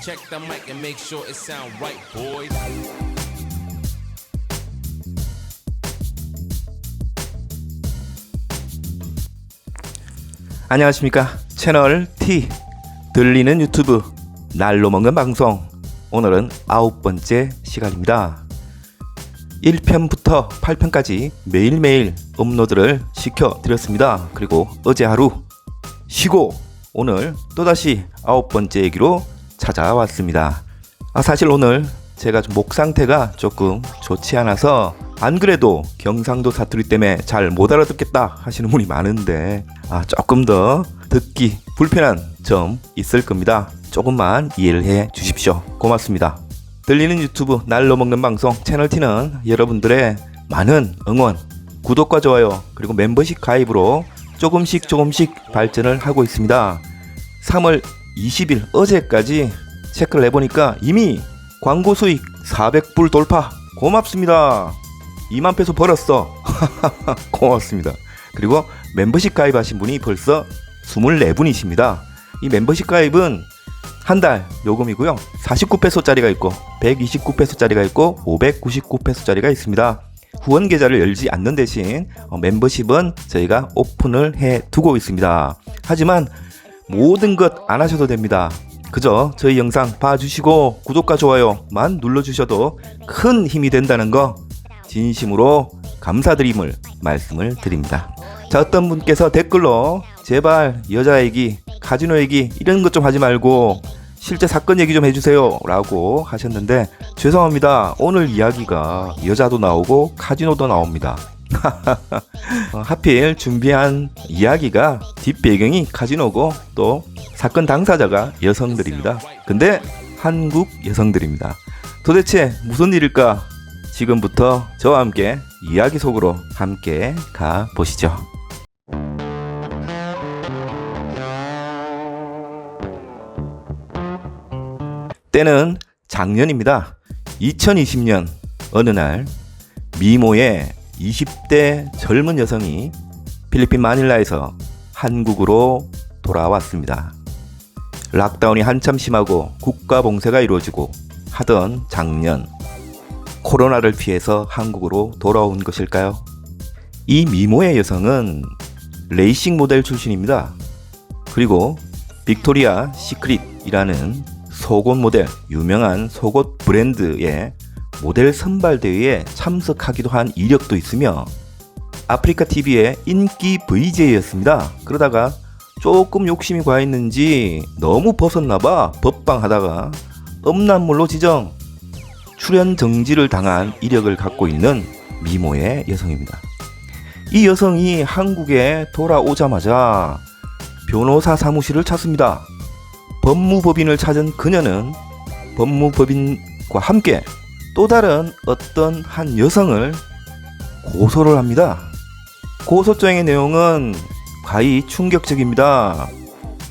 Check the mic and make sure it sound right, boys. 안녕하십니까. 채널 T 들리는 유튜브 날로 먹는 방송, 오늘은 9번째 시간입니다. 1편부터 8편까지 매일매일 업로드를 시켜드렸습니다. 그리고 어제 하루 쉬고 오늘 또다시 9번째 얘기로 찾아왔습니다. 사실 오늘 제가 목 상태가 조금 좋지 않아서 안 그래도 경상도 사투리 때문에 잘 못 알아듣겠다 하시는 분이 많은데 조금 더 듣기 불편한 점 있을 겁니다. 조금만 이해를 해 주십시오. 고맙습니다. 들리는 유튜브 날로 먹는 방송 채널T는 여러분들의 많은 응원, 구독과 좋아요, 그리고 멤버십 가입으로 조금씩 발전을 하고 있습니다. 3월 20일 어제까지 체크를 해보니까 이미 광고 수익 400불 돌파. 고맙습니다. 2만 페소 벌었어. 고맙습니다. 그리고 멤버십 가입하신 분이 벌써 24분이십니다. 이 멤버십 가입은 한 달 요금이고요. 49페소짜리가 있고 129페소짜리가 있고 599페소짜리가 있습니다. 후원 계좌를 열지 않는 대신 멤버십은 저희가 오픈을 해 두고 있습니다. 하지만 모든 것 안 하셔도 됩니다. 그저 저희 영상 봐주시고 구독과 좋아요만 눌러주셔도 큰 힘이 된다는 거 진심으로 감사드림을 말씀을 드립니다. 자, 어떤 분께서 댓글로 제발 여자 얘기, 카지노 얘기 이런 것 좀 하지 말고 실제 사건 얘기 좀 해주세요 라고 하셨는데, 죄송합니다. 오늘 이야기가 여자도 나오고 카지노도 나옵니다. 하필 준비한 이야기가 뒷배경이 카지노고 또 사건 당사자가 여성들입니다. 근데 한국 여성들입니다. 도대체 무슨 일일까? 지금부터 저와 함께 이야기 속으로 함께 가보시죠. 때는 작년입니다. 2020년 어느 날 미모의 20대 젊은 여성이 필리핀 마닐라에서 한국으로 돌아왔습니다. 락다운이 한참 심하고 국가 봉쇄가 이루어지고 하던 작년, 코로나를 피해서 한국으로 돌아온 것일까요? 이 미모의 여성은 레이싱 모델 출신입니다. 그리고 빅토리아 시크릿이라는 속옷 모델, 유명한 속옷 브랜드의 모델 선발대회에 참석하기도 한 이력도 있으며 아프리카 TV의 인기 VJ였습니다. 그러다가 조금 욕심이 과했는지 너무 벗었나봐 법방하다가 음란물로 지정, 출연 정지를 당한 이력을 갖고 있는 미모의 여성입니다. 이 여성이 한국에 돌아오자마자 변호사 사무실을 찾습니다. 법무법인을 찾은 그녀는 법무법인과 함께 또 다른 어떤 한 여성을 고소를 합니다. 고소장의 내용은 과히 충격적입니다.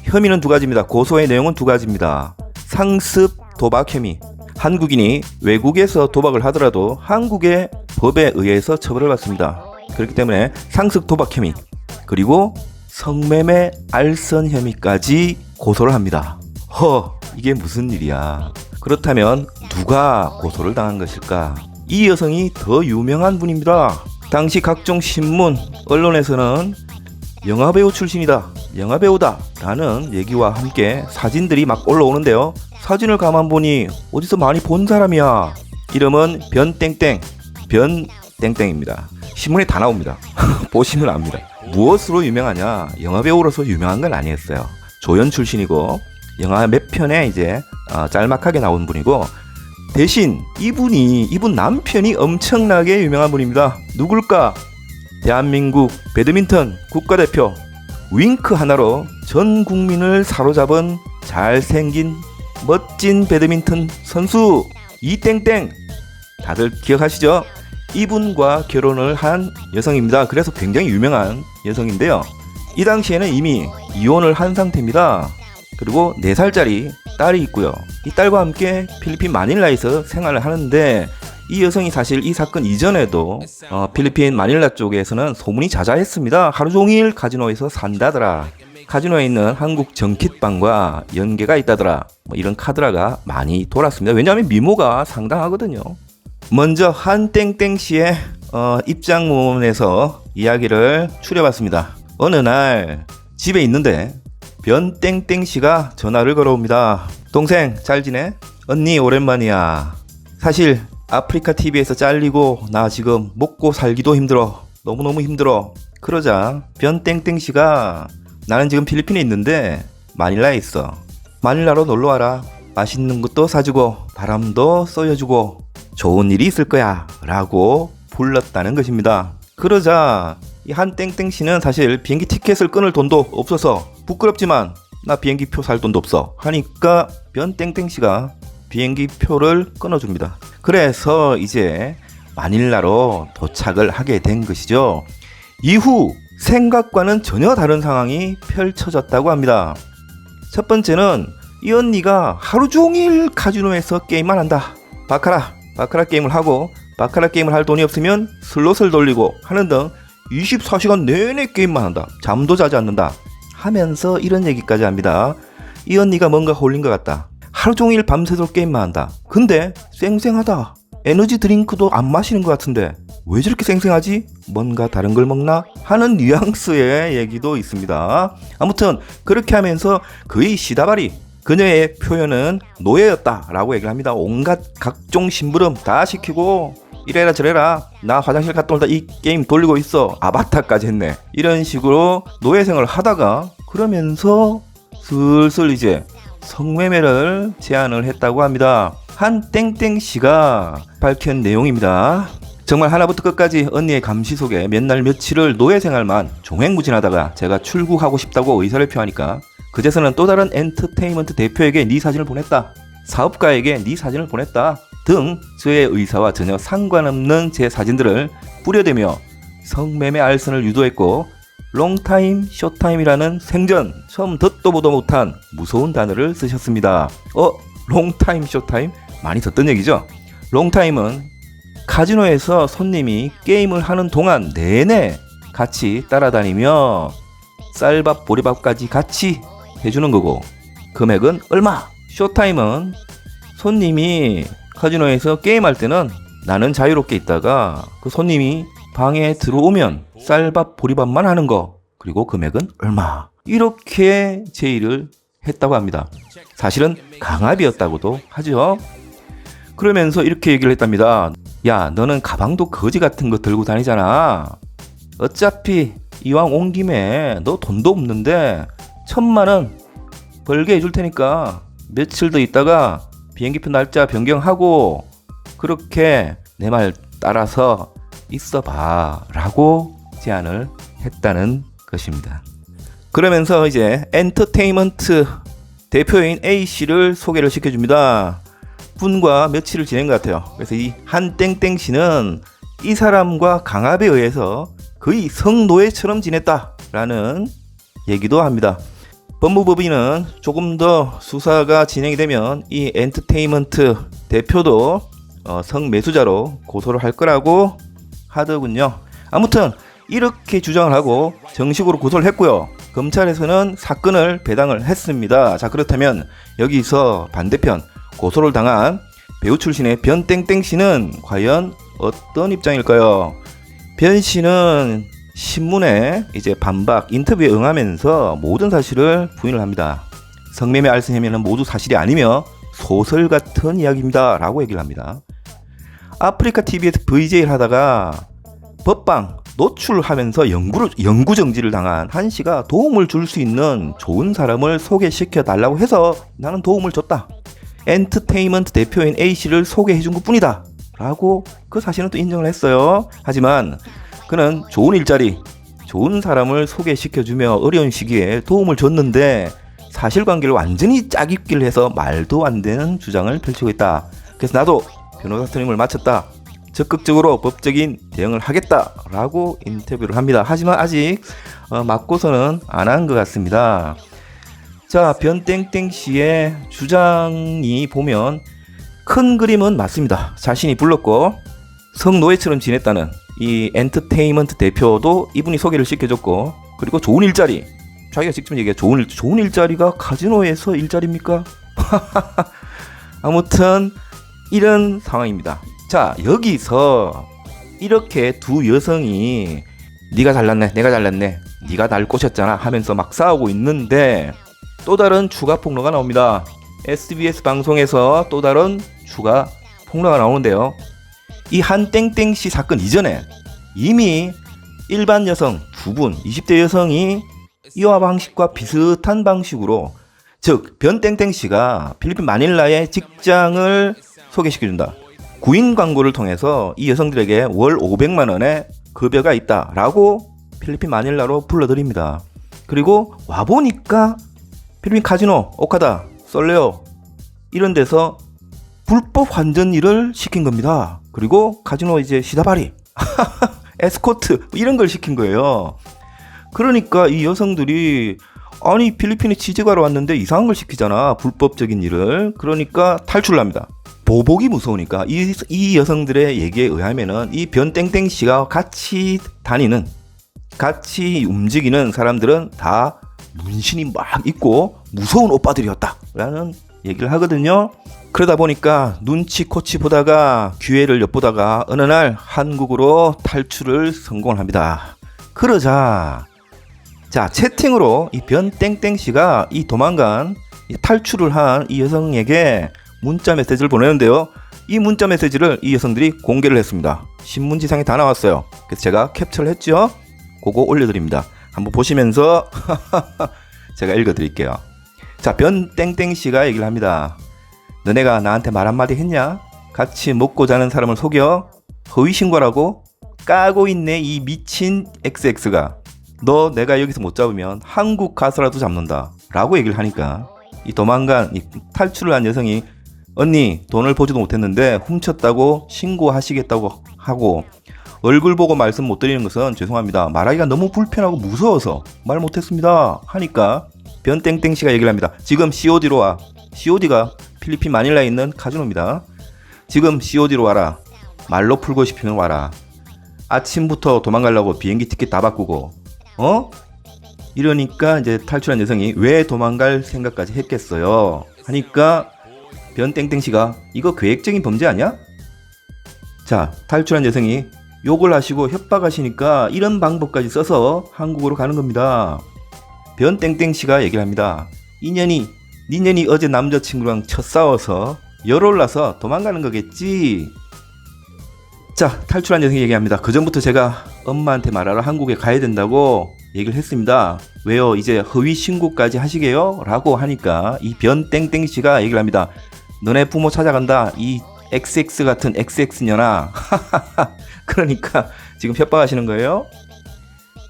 혐의는 두 가지입니다. 고소의 내용은 두 가지입니다. 상습 도박 혐의. 한국인이 외국에서 도박을 하더라도 한국의 법에 의해서 처벌을 받습니다. 그렇기 때문에 상습 도박 혐의, 그리고 성매매 알선 혐의까지 고소를 합니다. 이게 무슨 일이야. 그렇다면 누가 고소를 당한 것일까? 이 여성이 더 유명한 분입니다. 당시 각종 신문, 언론에서는 영화배우 출신이다, 영화배우다 라는 얘기와 함께 사진들이 막 올라오는데요. 사진을 가만 보니 어디서 많이 본 사람이야. 이름은 변땡땡입니다. 신문에 다 나옵니다. 보시면 압니다. 무엇으로 유명하냐? 영화배우로서 유명한 건 아니었어요. 조연 출신이고 영화 몇 편에 이제 짤막하게 나온 분이고, 대신 이분 남편이 엄청나게 유명한 분입니다. 누굴까? 대한민국 배드민턴 국가대표 윙크 하나로 전 국민을 사로잡은 잘생긴 멋진 배드민턴 선수 이땡땡, 다들 기억하시죠? 이분과 결혼을 한 여성입니다. 그래서 굉장히 유명한 여성인데요. 이 당시에는 이미 이혼을 한 상태입니다. 그리고 4살짜리 딸이 있고요. 이 딸과 함께 필리핀 마닐라에서 생활을 하는데, 이 여성이 사실 이 사건 이전에도 필리핀 마닐라 쪽에서는 소문이 자자했습니다. 하루 종일 카지노에서 산다더라. 카지노에 있는 한국 정킷방과 연계가 있다더라. 뭐 이런 카드라가 많이 돌았습니다. 왜냐하면 미모가 상당하거든요. 먼저 한땡땡 씨의 입장문에서 이야기를 추려봤습니다. 어느 날 집에 있는데 변땡땡 씨가 전화를 걸어옵니다. 동생 잘 지내? 언니 오랜만이야. 사실 아프리카 TV에서 잘리고 나 지금 먹고 살기도 힘들어. 너무너무 힘들어. 그러자 변땡땡 씨가 나는 지금 필리핀에 있는데 마닐라에 있어. 마닐라로 놀러와라. 맛있는 것도 사주고 바람도 쏘여주고 좋은 일이 있을 거야 라고 불렀다는 것입니다. 그러자 이 한땡땡 씨는 사실 비행기 티켓을 끊을 돈도 없어서 부끄럽지만 나 비행기 표 살 돈도 없어 하니까 변땡땡 씨가 비행기 표를 끊어줍니다. 그래서 이제 마닐라로 도착을 하게 된 것이죠. 이후 생각과는 전혀 다른 상황이 펼쳐졌다고 합니다. 첫 번째는 이 언니가 하루 종일 카지노에서 게임만 한다. 바카라 게임을 하고 바카라 게임을 할 돈이 없으면 슬롯을 돌리고 하는 등 24시간 내내 게임만 한다. 잠도 자지 않는다. 하면서 이런 얘기까지 합니다. 이 언니가 뭔가 홀린 것 같다. 하루 종일 밤새도록 게임만 한다. 근데 쌩쌩하다. 에너지 드링크도 안 마시는 것 같은데 왜 저렇게 쌩쌩하지? 뭔가 다른 걸 먹나? 하는 뉘앙스의 얘기도 있습니다. 아무튼 그렇게 하면서 거의 시다발이 그녀의 표현은 노예였다 라고 얘기를 합니다. 온갖 각종 심부름 다 시키고 이래라 저래라 나 화장실 갔다 올다 이 게임 돌리고 있어 아바타까지 했네 이런 식으로 노예생활을 하다가 그러면서 슬슬 이제 성매매를 제안을 했다고 합니다. 한땡땡씨가 밝힌 내용입니다. 정말 하나부터 끝까지 언니의 감시 속에 몇 날 며칠을 노예생활만 종횡무진하다가 제가 출국하고 싶다고 의사를 표하니까 그제서는 또 다른 엔터테인먼트 대표에게 네 사진을 보냈다. 사업가에게 네 사진을 보냈다. 등 저의 의사와 전혀 상관없는 제 사진들을 뿌려대며 성매매 알선을 유도했고 롱타임, 쇼타임이라는 생전 처음 듣도 보도 못한 무서운 단어를 쓰셨습니다. 롱타임, 쇼타임? 많이 듣던 얘기죠? 롱타임은 카지노에서 손님이 게임을 하는 동안 내내 같이 따라다니며 쌀밥, 보리밥까지 같이 해주는 거고 금액은 얼마? 쇼타임은 손님이 카지노에서 게임할 때는 나는 자유롭게 있다가 그 손님이 방에 들어오면 쌀밥, 보리밥만 하는 거 그리고 금액은 얼마? 이렇게 제의를 했다고 합니다. 사실은 강압이었다고도 하죠. 그러면서 이렇게 얘기를 했답니다. 야, 너는 가방도 거지 같은 거 들고 다니잖아. 어차피 이왕 온 김에 너 돈도 없는데 1,000만 원 벌게 해줄 테니까 며칠 더 있다가 비행기표 날짜 변경하고 그렇게 내 말 따라서 있어봐 라고 제안을 했다는 것입니다. 그러면서 이제 엔터테인먼트 대표인 A씨를 소개를 시켜줍니다. 분과 며칠을 지낸 것 같아요. 그래서 이 한땡땡 씨는 이 사람과 강압에 의해서 거의 성노예처럼 지냈다라는 얘기도 합니다. 법무법인은 조금 더 수사가 진행이 되면 이 엔터테인먼트 대표도 성매수자로 고소를 할 거라고 하더군요. 아무튼 이렇게 주장을 하고 정식으로 고소를 했고요. 검찰에서는 사건을 배당을 했습니다. 자, 그렇다면 여기서 반대편 고소를 당한 배우 출신의 변땡땡 씨는 과연 어떤 입장일까요? 변 씨는 신문에 이제 반박 인터뷰에 응하면서 모든 사실을 부인을 합니다. 성매매 알선 혐의는 모두 사실이 아니며 소설 같은 이야기입니다 라고 얘기를 합니다. 아프리카 TV에서 VJ를 하다가 법방 노출하면서 영구 정지를 당한 한 씨가 도움을 줄 수 있는 좋은 사람을 소개시켜 달라고 해서 나는 도움을 줬다. 엔터테인먼트 대표인 A씨를 소개해 준 것 뿐이다 라고 그 사실은 또 인정을 했어요. 하지만 그는 좋은 일자리, 좋은 사람을 소개시켜주며 어려운 시기에 도움을 줬는데 사실관계를 완전히 짜깁기를 해서 말도 안 되는 주장을 펼치고 있다. 그래서 나도 변호사 선임을 마쳤다. 적극적으로 법적인 대응을 하겠다라고 인터뷰를 합니다. 하지만 아직 맞고서는 안 한 것 같습니다. 자, 변땡땡 씨의 주장이 보면 큰 그림은 맞습니다. 자신이 불렀고 성노예처럼 지냈다는 이 엔터테인먼트 대표도 이분이 소개를 시켜줬고 그리고 좋은 일자리, 자기가 직접 얘기해. 좋은 일자리가 카지노에서 일자리입니까? 아무튼 이런 상황입니다. 자, 여기서 이렇게 두 여성이 네가 잘났네, 내가 잘났네, 네가 날 꼬셨잖아 하면서 막 싸우고 있는데 또 다른 추가 폭로가 나옵니다. SBS 방송에서 또 다른 추가 폭로가 나오는데요. 이 한 땡땡씨 사건 이전에 이미 일반 여성 두 분, 20대 여성이 이와 방식과 비슷한 방식으로, 즉 변 땡땡씨가 필리핀 마닐라의 직장을 소개시켜준다. 구인 광고를 통해서 이 여성들에게 월 500만 원의 급여가 있다라고 필리핀 마닐라로 불러드립니다. 그리고 와보니까 필리핀 카지노, 오카다, 솔레오 이런 데서 불법 환전 일을 시킨 겁니다. 그리고 카지노 이제 시다바리, 에스코트 이런 걸 시킨 거예요. 그러니까 이 여성들이 아니 필리핀에 취직하러 왔는데 이상한 걸 시키잖아, 불법적인 일을. 그러니까 탈출을 합니다. 보복이 무서우니까 이 여성들의 얘기에 의하면은 이 변땡땡 씨가 같이 다니는, 같이 움직이는 사람들은 다 문신이 막 있고 무서운 오빠들이었다라는 얘기를 하거든요. 그러다 보니까 눈치 코치 보다가 기회를 엿보다가 어느 날 한국으로 탈출을 성공을 합니다. 그러자 자, 채팅으로 이 변땡땡 씨가 이 도망간, 이 탈출을 한 이 여성에게 문자 메시지를 보내는데요. 이 문자 메시지를 이 여성들이 공개를 했습니다. 신문지상에 다 나왔어요. 그래서 제가 캡처를 했죠. 그거 올려드립니다. 한번 보시면서 제가 읽어드릴게요. 자, 변땡땡 씨가 얘기를 합니다. 너네가 나한테 말 한마디 했냐? 같이 먹고 자는 사람을 속여? 허위신고라고? 까고 있네 이 미친 XX가. 너 내가 여기서 못 잡으면 한국 가서라도 잡는다 라고 얘기를 하니까 이 도망간, 이 탈출을 한 여성이 언니 돈을 보지도 못했는데 훔쳤다고 신고하시겠다고 하고, 얼굴 보고 말씀 못 드리는 것은 죄송합니다, 말하기가 너무 불편하고 무서워서 말 못했습니다 하니까 변땡땡 씨가 얘기를 합니다. 지금 COD로 와. COD가 필리핀 마닐라에 있는 카지노입니다. 지금 COD로 와라. 말로 풀고 싶으면 와라. 아침부터 도망가려고 비행기 티켓 다 바꾸고 이러니까 이제 탈출한 여성이 왜 도망갈 생각까지 했겠어요 하니까 변땡땡 씨가 이거 계획적인 범죄 아니야? 자, 탈출한 여성이 욕을 하시고 협박하시니까 이런 방법까지 써서 한국으로 가는 겁니다. 변땡땡 씨가 얘기를 합니다. 니년이 어제 남자친구랑 첫 싸워서 열 올라서 도망가는 거겠지. 자, 탈출한 여성이 얘기합니다. 그전부터 제가 엄마한테 말하러 한국에 가야 된다고 얘기를 했습니다. 왜요? 이제 허위 신고까지 하시게요? 라고 하니까 이 변땡땡 씨가 얘기를 합니다. 너네 부모 찾아간다 이 XX 같은 XX년아. 그러니까 지금 협박하시는 거예요.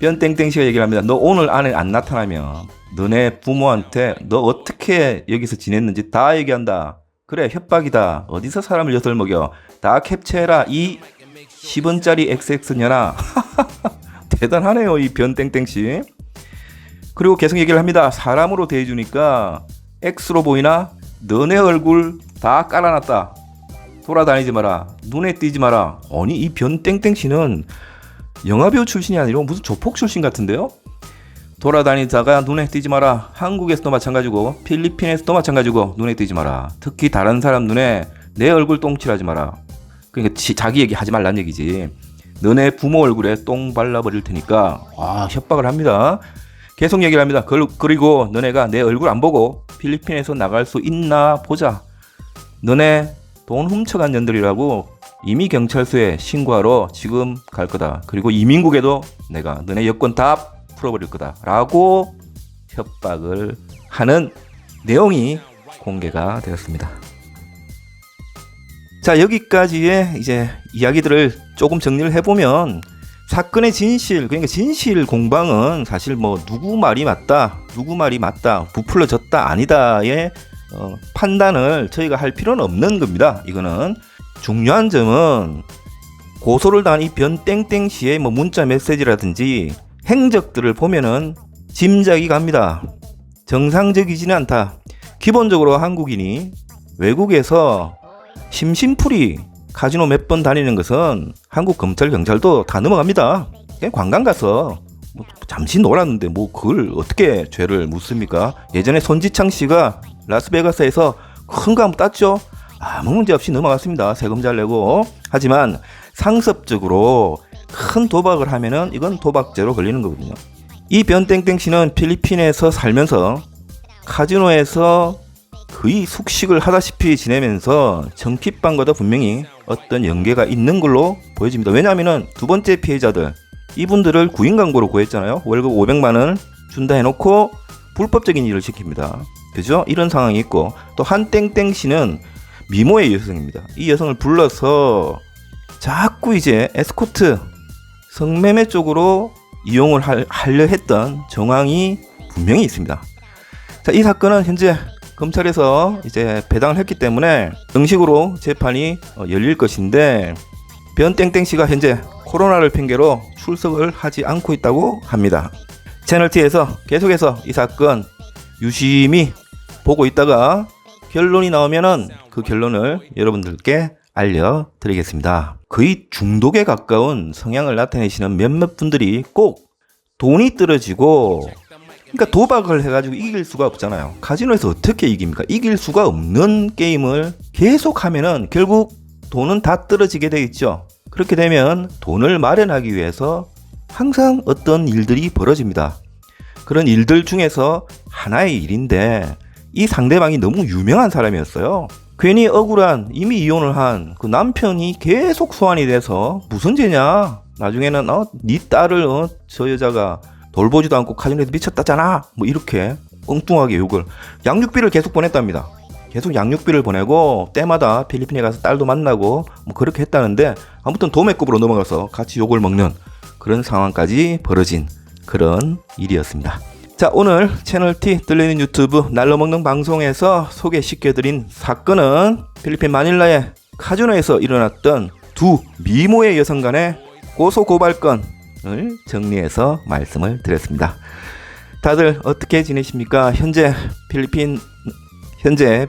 변땡땡 씨가 얘기를 합니다. 너 오늘 안에 안 나타나면 너네 부모한테 너 어떻게 여기서 지냈는지 다 얘기한다. 그래, 협박이다. 어디서 사람을 엿을 먹여. 다 캡처해라 이 10원짜리 XX년아. 대단하네요 이 변땡땡씨. 그리고 계속 얘기를 합니다. 사람으로 대해주니까 X로 보이나? 너네 얼굴 다 깔아놨다. 돌아다니지 마라. 눈에 띄지 마라. 아니 이 변땡땡씨는 영화배우 출신이 아니라 무슨 조폭 출신 같은데요? 돌아다니다가 눈에 띄지 마라. 한국에서도 마찬가지고 필리핀에서도 마찬가지고 눈에 띄지 마라. 특히 다른 사람 눈에 내 얼굴 똥칠하지 마라. 그러니까 자기 얘기 하지 말란 얘기지. 너네 부모 얼굴에 똥 발라버릴 테니까. 협박을 합니다. 계속 얘기를 합니다. 그리고 너네가 내 얼굴 안 보고 필리핀에서 나갈 수 있나 보자. 너네 돈 훔쳐간 년들이라고 이미 경찰서에 신고하러 지금 갈 거다. 그리고 이민국에도 내가 너네 여권 다 풀어버릴 거다 라고 협박을 하는 내용이 공개가 되었습니다. 자, 여기까지의 이제 이야기들을 조금 정리를 해보면 사건의 진실, 그러니까 진실 공방은 사실 뭐 누구 말이 맞다, 부풀려졌다, 아니다의 판단을 저희가 할 필요는 없는 겁니다. 이거는 중요한 점은 고소를 당한 이 변땡땡 씨의 뭐 문자 메시지라든지 행적들을 보면은 짐작이 갑니다. 정상적이지는 않다. 기본적으로 한국인이 외국에서 심심풀이 카지노 몇 번 다니는 것은 한국 검찰 경찰도 다 넘어갑니다. 그냥 관광 가서 뭐 잠시 놀았는데 뭐 그걸 어떻게 죄를 묻습니까? 예전에 손지창 씨가 라스베가스에서 큰 거 한번 땄죠. 아무 문제 없이 넘어갔습니다. 세금 잘 내고. 하지만 상습적으로 큰 도박을 하면은 이건 도박죄로 걸리는 거거든요. 이 변땡땡 씨는 필리핀에서 살면서 카지노에서 거의 숙식을 하다시피 지내면서 정kit방과도 분명히 어떤 연계가 있는 걸로 보여집니다. 왜냐하면은 두 번째 피해자들 이분들을 구인 광고로 구했잖아요. 월급 500만 원 준다 해놓고 불법적인 일을 시킵니다. 그죠? 이런 상황이 있고 또 한땡땡 씨는 미모의 여성입니다. 이 여성을 불러서 자꾸 이제 에스코트 성매매 쪽으로 이용을 하려 했던 정황이 분명히 있습니다. 자, 이 사건은 현재 검찰에서 이제 배당을 했기 때문에 정식으로 재판이 열릴 것인데 변땡땡 씨가 현재 코로나를 핑계로 출석을 하지 않고 있다고 합니다. 채널T에서 계속해서 이 사건 유심히 보고 있다가 결론이 나오면은 그 결론을 여러분들께 알려드리겠습니다. 거의 중독에 가까운 성향을 나타내시는 몇몇 분들이 꼭 돈이 떨어지고 그러니까 도박을 해가지고 이길 수가 없잖아요. 카지노에서 어떻게 이깁니까? 이길 수가 없는 게임을 계속 하면은 결국 돈은 다 떨어지게 되겠죠. 그렇게 되면 돈을 마련하기 위해서 항상 어떤 일들이 벌어집니다. 그런 일들 중에서 하나의 일인데 이 상대방이 너무 유명한 사람이었어요. 괜히 억울한 이미 이혼을 한 그 남편이 계속 소환이 돼서 무슨 죄냐? 나중에는 네 딸을 저 여자가 돌보지도 않고 카지노에서 미쳤다잖아. 뭐 이렇게 엉뚱하게 욕을 양육비를 계속 보냈답니다. 계속 양육비를 보내고 때마다 필리핀에 가서 딸도 만나고 뭐 그렇게 했다는데 아무튼 도매급으로 넘어가서 같이 욕을 먹는 그런 상황까지 벌어진 그런 일이었습니다. 자, 오늘 채널T 들리는 유튜브 날로 먹는 방송에서 소개시켜드린 사건은 필리핀 마닐라의 카지노에서 일어났던 두 미모의 여성 간의 고소고발건을 정리해서 말씀을 드렸습니다. 다들 어떻게 지내십니까? 현재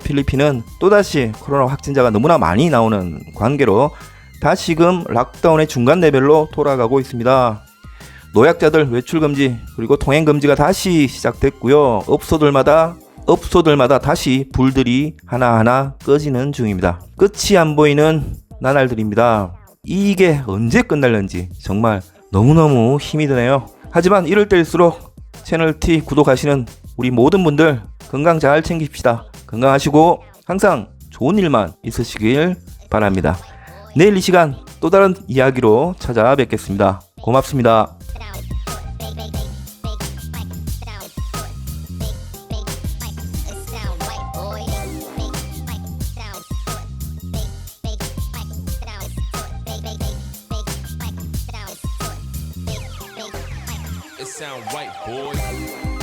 필리핀은 또다시 코로나 확진자가 너무나 많이 나오는 관계로 다시금 락다운의 중간 레벨로 돌아가고 있습니다. 노약자들 외출금지 그리고 통행금지가 다시 시작됐고요. 업소들마다 다시 불들이 하나하나 꺼지는 중입니다. 끝이 안 보이는 나날들입니다. 이게 언제 끝날는지 정말 너무너무 힘이 드네요. 하지만 이럴 때일수록 채널T 구독하시는 우리 모든 분들 건강 잘 챙깁시다. 건강하시고 항상 좋은 일만 있으시길 바랍니다. 내일 이 시간 또 다른 이야기로 찾아뵙겠습니다. 고맙습니다. It sound right, boy.